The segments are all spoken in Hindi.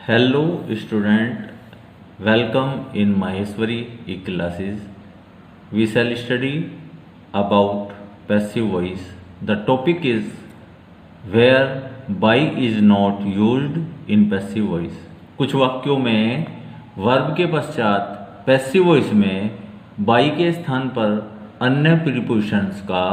Hello student, welcome in Maheshwari e-classes. We shall study about passive voice. The topic is where by is not used in passive voice. कुछ वाक्यों में वर्ब के पश्चात पैसिव वॉइस में बाई के स्थान पर अन्य प्रीपोजिशंस का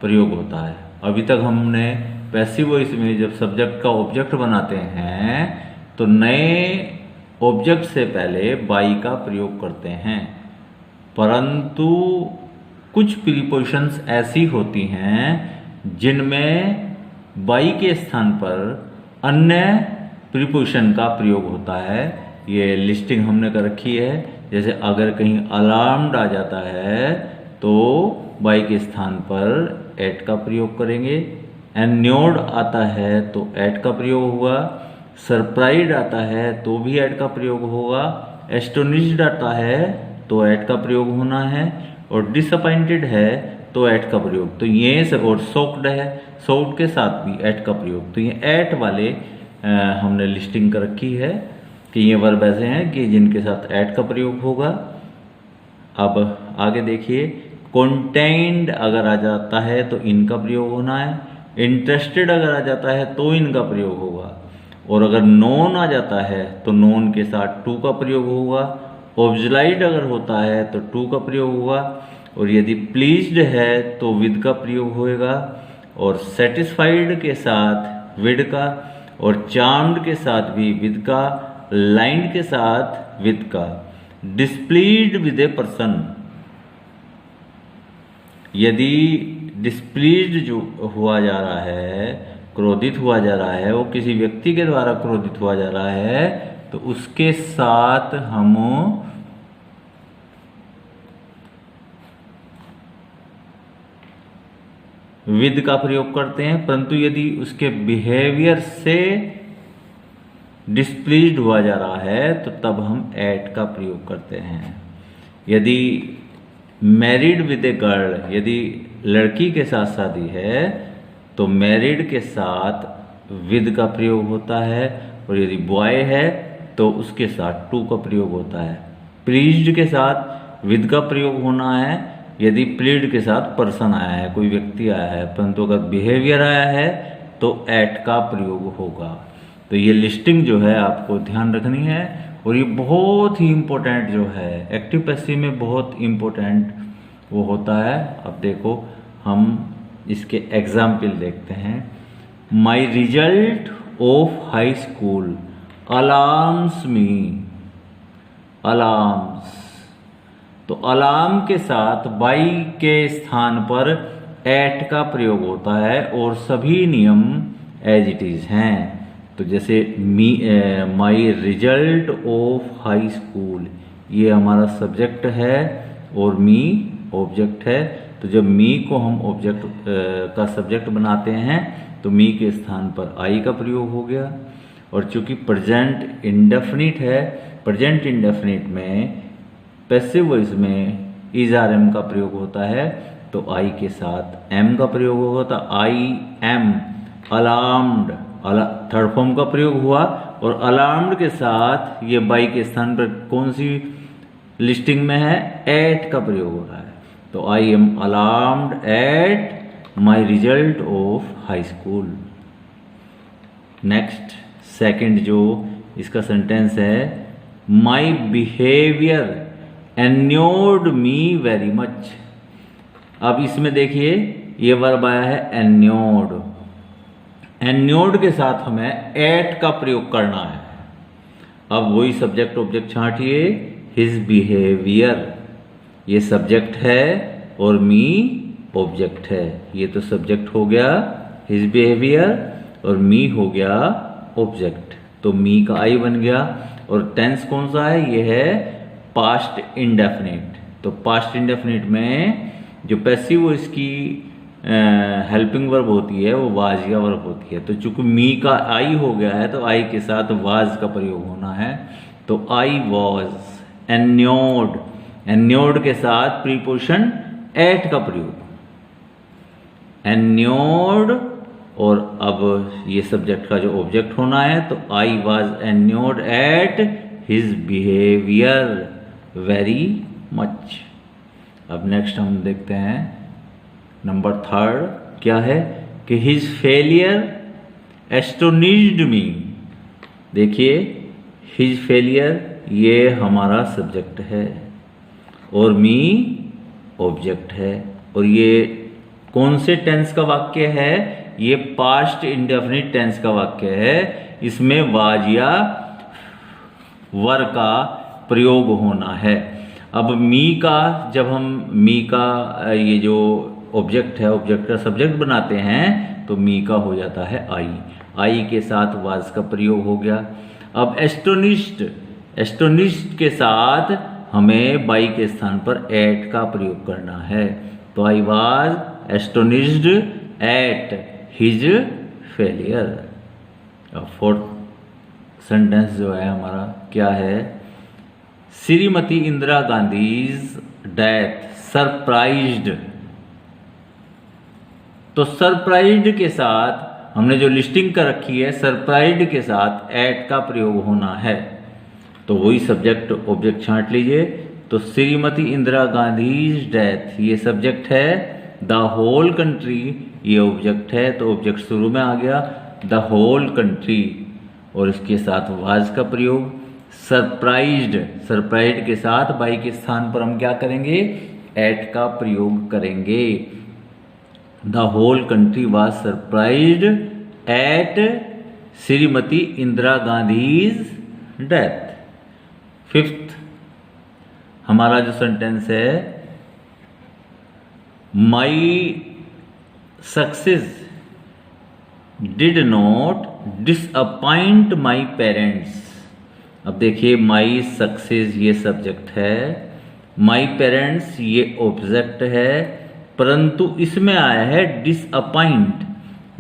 प्रयोग होता है। अभी तक हमने पैसिव वॉइस में जब सब्जेक्ट का ऑब्जेक्ट बनाते हैं तो नए ऑब्जेक्ट से पहले बाई का प्रयोग करते हैं, परंतु कुछ प्रीपोजिशंस ऐसी होती हैं जिनमें बाई के स्थान पर अन्य प्रीपोजिशन का प्रयोग होता है। ये लिस्टिंग हमने कर रखी है। जैसे अगर कहीं अलार्म्ड आ जाता है तो बाई के स्थान पर एट का प्रयोग करेंगे। एन्योर्ड आता है तो एट का प्रयोग होगा। सरप्राइज्ड आता है तो भी एट का प्रयोग होगा। एस्टोनिश्ड आता है तो एट का प्रयोग होना है, और डिसअपॉइंटेड है तो एट का प्रयोग। तो ये सब, और शॉक्ड है, शॉक्ड के साथ भी एट का प्रयोग। तो ये एट वाले हमने लिस्टिंग कर रखी है कि ये वर्ब ऐसे हैं कि जिनके साथ एट का प्रयोग होगा। अब आगे देखिए, कंटेंड अगर आ जाता है तो इनका प्रयोग होना है। इंटरेस्टेड अगर आ जाता है तो इनका प्रयोग होगा, और अगर नोन आ जाता है तो नोन के साथ टू का प्रयोग होगा। ऑब्जलाइड अगर होता है तो टू का प्रयोग होगा, और यदि प्लीज्ड है तो विद का प्रयोग होएगा, और सेटिस्फाइड के साथ विद का, और चार्म्ड के साथ भी विद का, लाइन्ड के साथ विद का। डिस्प्लीज्ड विद ए पर्सन, यदि डिस्प्लीज्ड जो हुआ जा रहा है, क्रोधित हुआ जा रहा है, वो किसी व्यक्ति के द्वारा क्रोधित हुआ जा रहा है, तो उसके साथ हम विद का प्रयोग करते हैं। परंतु यदि उसके बिहेवियर से डिस्प्लीज्ड हुआ जा रहा है तो तब हम एट का प्रयोग करते हैं। यदि मैरिड विद ए गर्ल, यदि लड़की के साथ शादी है तो मैरिड के साथ विद का प्रयोग होता है, और यदि बॉय है तो उसके साथ टू का प्रयोग होता है। प्लीज्ड के साथ विद का प्रयोग होना है यदि प्लीड के साथ पर्सन आया है, कोई व्यक्ति आया है, परंतु अगर बिहेवियर आया है तो एट का प्रयोग होगा। तो ये लिस्टिंग जो है आपको ध्यान रखनी है, और ये बहुत ही इम्पोर्टेंट जो है एक्टिव पैसिव में बहुत इम्पोर्टेंट वो होता है। अब देखो हम इसके एग्जाम्पल देखते हैं। माई result of high school alarms me. Alarms, तो अलार्म के साथ बाई के स्थान पर एट का प्रयोग होता है, और सभी नियम एज इट इज हैं। तो जैसे माई रिजल्ट ऑफ हाई स्कूल, ये हमारा सब्जेक्ट है और मी ऑब्जेक्ट है। तो जब मी को हम ऑब्जेक्ट का सब्जेक्ट बनाते हैं तो मी के स्थान पर आई का प्रयोग हो गया। और चूंकि प्रेजेंट इंडेफिनिट है, प्रेजेंट इंडेफिनिट में पैसिव वॉइस में इज आर एम का प्रयोग होता है, तो आई के साथ एम का प्रयोग होगा। तो I am alarmed, third form का प्रयोग हुआ, और अलार्म्ड के साथ ये बाई के स्थान पर कौन सी लिस्टिंग में है, एट का प्रयोग हो रहा है। तो I am alarmed at my result of high school. Next second जो इसका सेंटेंस है, my behaviour annoyed me very much. अब इसमें देखिए ये वर्ब आया है एन्योर्ड। एन्योर्ड के साथ हमें एट का प्रयोग करना है। अब वही सब्जेक्ट ऑब्जेक्ट छांटिए, हिज बिहेवियर, ये सब्जेक्ट है और मी ऑब्जेक्ट है। ये तो सब्जेक्ट हो गया हिज बिहेवियर, और मी हो गया ऑब्जेक्ट। तो मी का आई बन गया। और टेंस कौन सा है, ये है पास्ट इंडेफिनिट। तो पास्ट इंडेफिनिट में जो पैसिव वॉइस की हेल्पिंग वर्ब होती है वो वाज या वर्ब होती है। तो चूंकि मी का आई हो गया है तो आई के साथ वाज का प्रयोग होना है। तो आई वॉज एन्योर्ड, एन्योर्ड के साथ प्रीपोजिशन एट का प्रयोग। एन्योर्ड और अब ये सब्जेक्ट का जो ऑब्जेक्ट होना है, तो I was annoyed at his behaviour very much. अब नेक्स्ट हम देखते हैं नंबर 3 क्या है कि हिज फेलियर एस्टोनिश्ड मी। देखिए हिज फेलियर ये हमारा सब्जेक्ट है और मी ऑब्जेक्ट है, और ये कौन से टेंस का वाक्य है, ये पास्ट इंडेफिनिट टेंस का वाक्य है। इसमें वाज या वर का प्रयोग होना है। अब मी का, जब हम मी का ये जो ऑब्जेक्ट है, ऑब्जेक्ट का सब्जेक्ट बनाते हैं, तो मी का हो जाता है आई के साथ वाज का प्रयोग हो गया। अब एस्टोनिश्ड के साथ हमें बाई के स्थान पर एट का प्रयोग करना है, तो I was astonished at his failure. अब 4th सेंटेंस जो है हमारा क्या है, श्रीमती इंदिरा गांधीज डेथ सरप्राइज्ड। तो सरप्राइज्ड के साथ हमने जो लिस्टिंग कर रखी है, सरप्राइज्ड के साथ एट का प्रयोग होना है, तो वही सब्जेक्ट ऑब्जेक्ट छांट लीजिए। तो श्रीमती इंदिरा गांधीज डेथ ये सब्जेक्ट है, द होल कंट्री ये ऑब्जेक्ट है, तो ऑब्जेक्ट शुरू में आ गया द होल कंट्री, और इसके साथ वाज का प्रयोग। सरप्राइज्ड के साथ बाई के स्थान पर हम क्या करेंगे, एट का प्रयोग करेंगे। The whole country was surprised at Shrimati Indira Gandhi's death. 5th हमारा जो सेंटेंस है, my success did not disappoint my parents. अब देखिए माई सक्सेस ये सब्जेक्ट है, माई पेरेंट्स ये ऑब्जेक्ट है, परंतु इसमें आया है डिसअपॉइंट।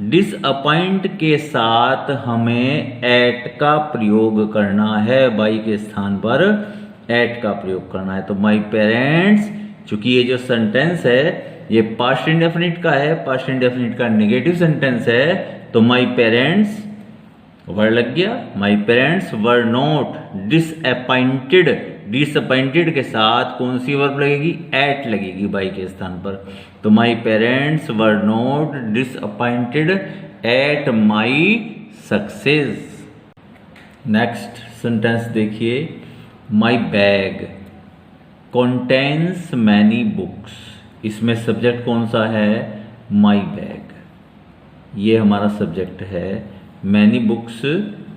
डिसअपॉइंट के साथ हमें एट का प्रयोग करना है, बाई के स्थान पर एट का प्रयोग करना है। तो माई पेरेंट्स, चूंकि ये जो सेंटेंस है ये पास्ट इंडेफिनिट का है, पास्ट इंडेफिनिट का नेगेटिव सेंटेंस है, तो माई पेरेंट्स वर्ड लग गया, my parents were not disappointed. Disappointed के साथ कौन सी वर्ब लगेगी, एट लगेगी बाई के स्थान पर, तो my parents were not disappointed at my success. Next sentence देखिए, my bag contains many books. इसमें सब्जेक्ट कौन सा है, माई बैग ये हमारा सब्जेक्ट है, मैनी बुक्स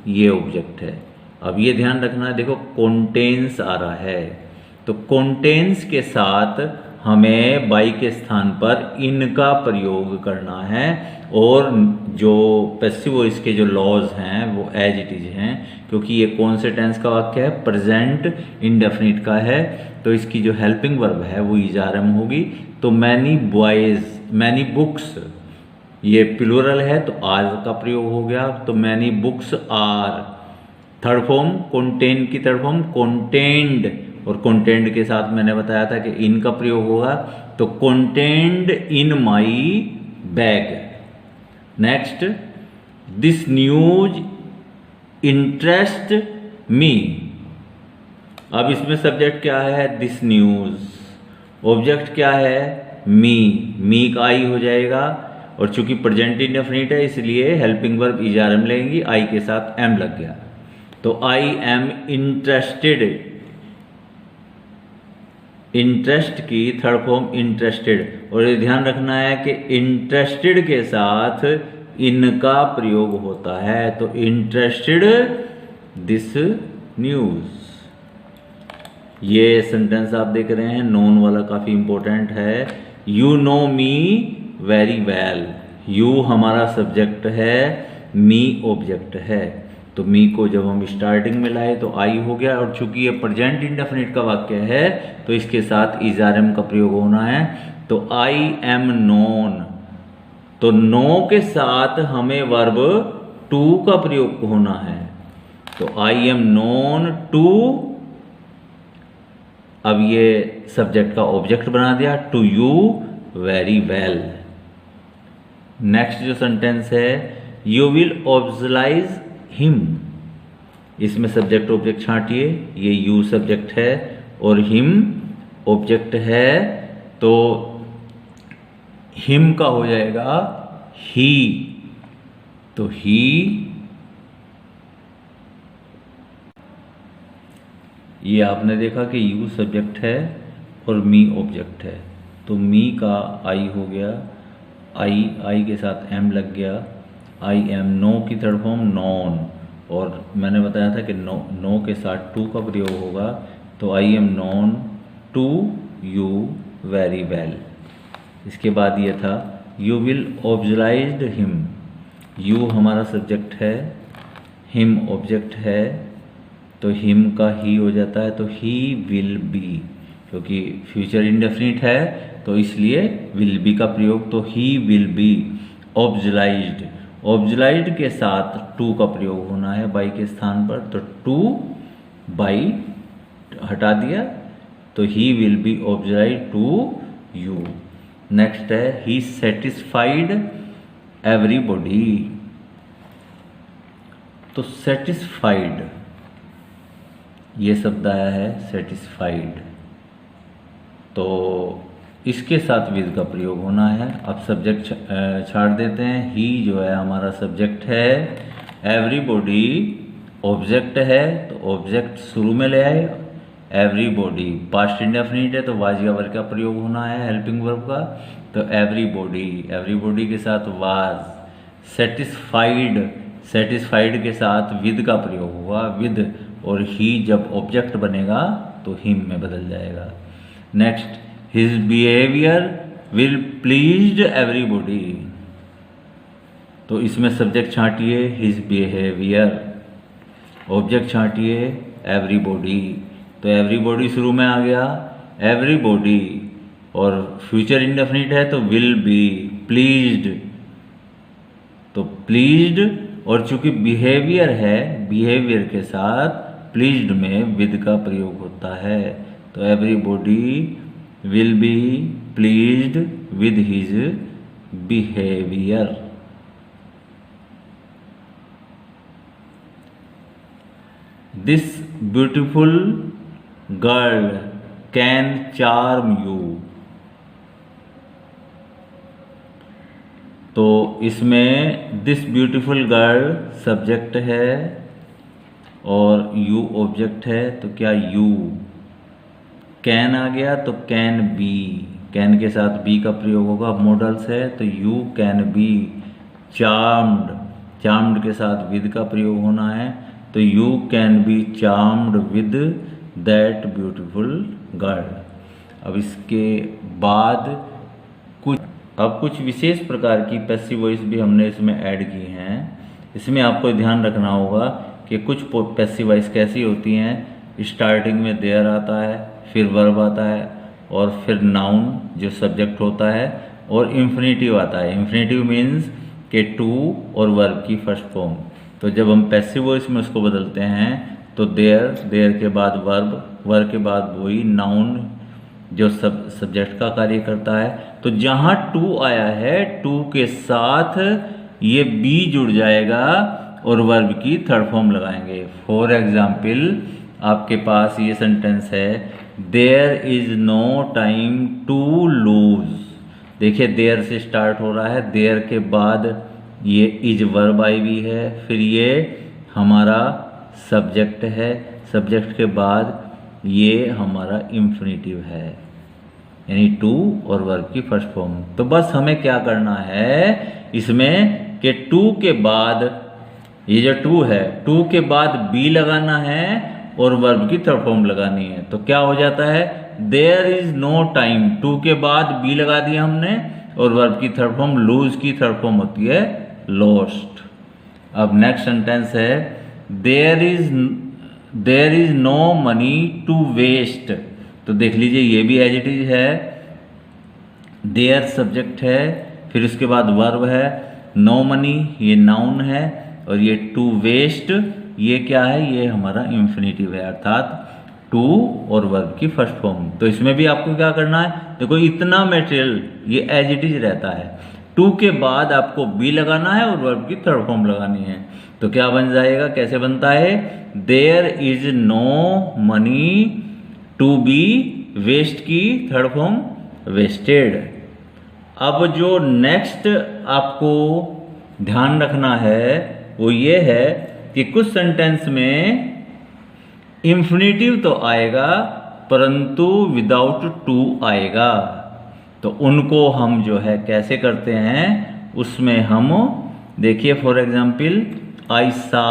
ये ऑब्जेक्ट है। अब ये ध्यान रखना, देखो कंटेन्स आ रहा है, तो कंटेन्स के साथ हमें बाई के स्थान पर इन का प्रयोग करना है, और जो पैसिव वॉइस के जो लॉज हैं वो एज इट इज हैं, क्योंकि ये कौन से टेंस का वाक्य है, प्रेजेंट इंडेफिनिट का है, तो इसकी जो हेल्पिंग वर्ब है वो इजारम होगी। तो मैनी बॉयज, मैनी बुक्स ये प्लूरल है, तो आर का प्रयोग हो गया, तो many books are. Third form contain की थर्ड फॉर्म कंटेन्ड, और कंटेन्ड के साथ मैंने बताया था कि इन का प्रयोग होगा, तो contained in my bag. Next, this news interest me. अब इसमें सब्जेक्ट क्या है, दिस न्यूज, ऑब्जेक्ट क्या है, मी का आई हो जाएगा, और चूंकि प्रेजेंट इंडेफिनिट है इसलिए हेल्पिंग वर्ब इजारम लेंगी, आई के साथ एम लग गया, तो आई एम इंटरेस्टेड। इंटरेस्ट की थर्ड फॉर्म इंटरेस्टेड, और ये ध्यान रखना है कि इंटरेस्टेड के साथ इनका प्रयोग होता है, तो इंटरेस्टेड दिस न्यूज। ये सेंटेंस आप देख रहे हैं, नोन वाला काफी इंपॉर्टेंट है। You know me very well, you हमारा सब्जेक्ट है, मी ऑब्जेक्ट है, तो मी को जब हम स्टार्टिंग में लाए तो आई हो गया, और चूंकि ये प्रेजेंट इंडेफिनिट का वाक्य है तो इसके साथ इजारम का प्रयोग होना है, तो आई एम नोन, तो नो के साथ हमें वर्ब टू का प्रयोग होना है, तो आई एम नोन टू, अब ये सब्जेक्ट का ऑब्जेक्ट बना दिया, to you very well. Next जो सेंटेंस है, यू विल ऑब्जलाइज हिम। इसमें सब्जेक्ट ऑब्जेक्ट छांटिए, ये यू सब्जेक्ट है और हिम ऑब्जेक्ट है, तो हिम का हो जाएगा ही। तो ही, ये आपने देखा कि यू सब्जेक्ट है और मी ऑब्जेक्ट है, तो मी का आई हो गया, आई के साथ एम लग गया, आई एम। नो की थर्ड फॉर्म नॉन, और मैंने बताया था कि नो के साथ टू का प्रयोग होगा, तो I am known to you very well. इसके बाद ये था you will obliged him. You हमारा सब्जेक्ट है, हिम ऑब्जेक्ट है, तो हिम का ही हो जाता है, तो ही विल बी, क्योंकि फ्यूचर इंडेफिनिट है तो इसलिए विल बी का प्रयोग, तो ही विल बी ऑब्जलाइज्ड। ऑब्जलाइज्ड के साथ टू का प्रयोग होना है बाई के स्थान पर, तो टू बाई हटा दिया, तो he will be obliged to you. Next है ही सेटिस्फाइड एवरीबॉडी। तो सेटिस्फाइड ये शब्द आया है, सेटिस्फाइड, तो इसके साथ विद का प्रयोग होना है। अब सब्जेक्ट छाड़ देते हैं, ही जो है हमारा सब्जेक्ट है, एवरीबॉडी ऑब्जेक्ट है, तो ऑब्जेक्ट शुरू में ले आए। एवरीबॉडी पास्ट इंडेफिनिट है, तो वाज या वर का प्रयोग होना है हेल्पिंग वर्ब का, तो एवरीबॉडी के साथ वाज। सेटिस्फाइड, सेटिस्फाइड के साथ विद का प्रयोग हुआ, विद, और ही जब ऑब्जेक्ट बनेगा तो हिम में बदल जाएगा। Next, his behaviour will pleased everybody. तो इसमें सब्जेक्ट छांटिए हिज बिहेवियर, ऑब्जेक्ट छांटिए एवरीबॉडी, तो एवरीबॉडी शुरू में आ गया, एवरीबॉडी, और फ्यूचर इंडेफिनिट है तो विल बी प्लीज्ड, तो प्लीज्ड, और चूंकि बिहेवियर है, बिहेवियर के साथ प्लीज्ड में विद का प्रयोग होता है, तो everybody will be pleased with his behaviour. This beautiful girl can charm you. तो इसमें दिस ब्यूटीफुल गर्ल सब्जेक्ट है और यू ऑब्जेक्ट है, तो क्या यू, कैन आ गया तो कैन बी, कैन के साथ बी का प्रयोग होगा, मॉडल्स है तो you can be charmed, charmed के साथ विद का प्रयोग होना है, तो you can be charmed with that beautiful girl. अब इसके बाद कुछ विशेष प्रकार की पैसिव वॉइस भी हमने इसमें ऐड की हैं। इसमें आपको ध्यान रखना होगा कि कुछ पैसिव वॉइस कैसी होती हैं, स्टार्टिंग में देयर आता है, फिर वर्ब आता है, और फिर नाउन जो सब्जेक्ट होता है, और इन्फिनेटिव आता है। इन्फिनेटिव मीन्स के टू और वर्ब की फर्स्ट फॉर्म। तो जब हम पैसिव वॉइस में उसको बदलते हैं तो देयर के बाद वर्ब के बाद वही नाउन जो सब्जेक्ट का कार्य करता है। तो जहाँ टू आया है, टू के साथ ये बी जुड़ जाएगा और वर्ब की थर्ड फॉर्म लगाएंगे। फॉर एग्जाम्पल आपके पास ये सेंटेंस है, there is no time to lose. देखिए देयर से स्टार्ट हो रहा है, देयर के बाद ये इज वर्ब आई भी है, फिर ये हमारा सब्जेक्ट है, सब्जेक्ट के बाद ये हमारा इंफिनिटिव है, यानी टू और वर्ब की फर्स्ट फॉर्म। तो बस हमें क्या करना है इसमें कि टू के बाद, ये जो टू है, टू के बाद बी लगाना है और वर्ब की थर्ड फॉर्म लगानी है। तो क्या हो जाता है, there is no time, to के बाद बी लगा दिया हमने और वर्ब की थर्ड फॉर्म, लूज की थर्ड फॉर्म होती है लॉस्ट। अब नेक्स्ट सेंटेंस है, there is no money to waste. तो देख लीजिए ये भी एज इट इज है, देयर सब्जेक्ट है, फिर उसके बाद वर्ब है, नो मनी ये नाउन है, और ये टू वेस्ट ये क्या है, ये हमारा इंफिनिटिव है, अर्थात टू और वर्ब की फर्स्ट फॉर्म। तो इसमें भी आपको क्या करना है, देखो इतना मटेरियल ये एज इट इज रहता है, टू के बाद आपको बी लगाना है और वर्ब की थर्ड फॉर्म लगानी है। तो क्या बन जाएगा, कैसे बनता है, there is no money to be waste की थर्ड फॉर्म वेस्टेड। अब जो नेक्स्ट आपको ध्यान रखना है वो ये है कि कुछ सेंटेंस में इंफिनिटिव तो आएगा परंतु विदाउट टू आएगा। तो उनको हम जो है कैसे करते हैं, उसमें हम देखिए फॉर एग्जाम्पल आई सा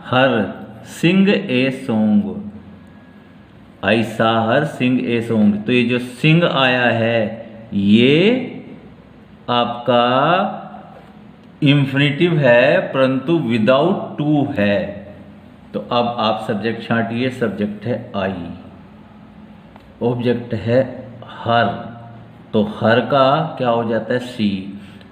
हर सिंग ए सॉन्ग, आई सा हर सिंग ए सॉन्ग। तो ये जो सिंग आया है ये आपका इंफिनिटिव है परंतु विदाउट टू है। तो अब आप सब्जेक्ट छांटिए, सब्जेक्ट है आई, ऑब्जेक्ट है हर, तो हर का क्या हो जाता है सी,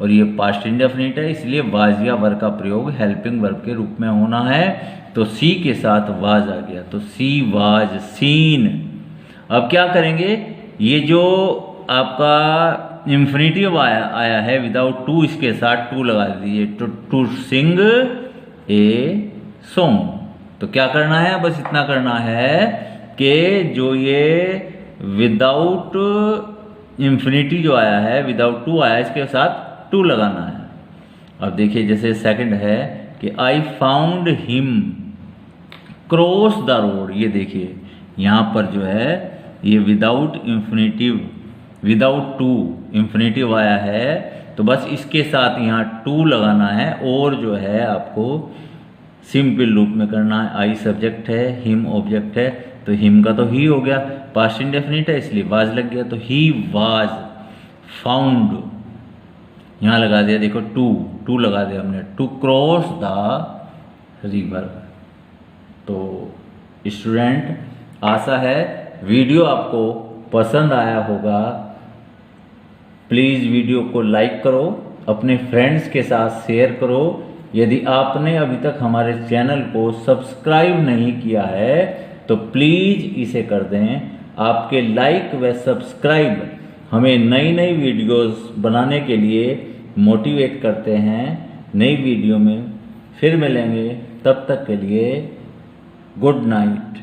और ये पास्ट इंडेफिनिट है इसलिए वाज या वर का प्रयोग हेल्पिंग वर्ब के रूप में होना है। तो सी के साथ वाज आ गया, तो सी वाज सीन। अब क्या करेंगे, ये जो आपका इंफिनिटिव आया है विदाउट टू, इसके साथ टू लगा दीजिए, टू सिंग ए सॉन्ग। तो क्या करना है, बस इतना करना है कि जो ये विदाउट इंफिनिटी जो आया है विदाउट टू आया, इसके साथ टू लगाना है। अब देखिए जैसे सेकंड है कि I found him cross the road. ये देखिए यहाँ पर जो है ये without infinitive, without to infinitive आया है, तो बस इसके साथ यहाँ टू लगाना है और जो है आपको सिंपल रूप में करना है। आई सब्जेक्ट है, हिम ऑब्जेक्ट है, तो हिम का तो ही हो गया, पास्ट इंडेफिनिट है इसलिए वाज लग गया, तो ही वाज फाउंड, यहाँ लगा दिया देखो टू लगा दिया हमने, टू क्रॉस द रिवर। तो स्टूडेंट आशा है वीडियो आपको पसंद आया होगा। प्लीज़ वीडियो को लाइक करो, अपने फ्रेंड्स के साथ शेयर करो। यदि आपने अभी तक हमारे चैनल को सब्सक्राइब नहीं किया है तो प्लीज़ इसे कर दें। आपके लाइक व सब्सक्राइब हमें नई नई वीडियोस बनाने के लिए मोटिवेट करते हैं। नई वीडियो में फिर मिलेंगे, तब तक के लिए गुड नाइट।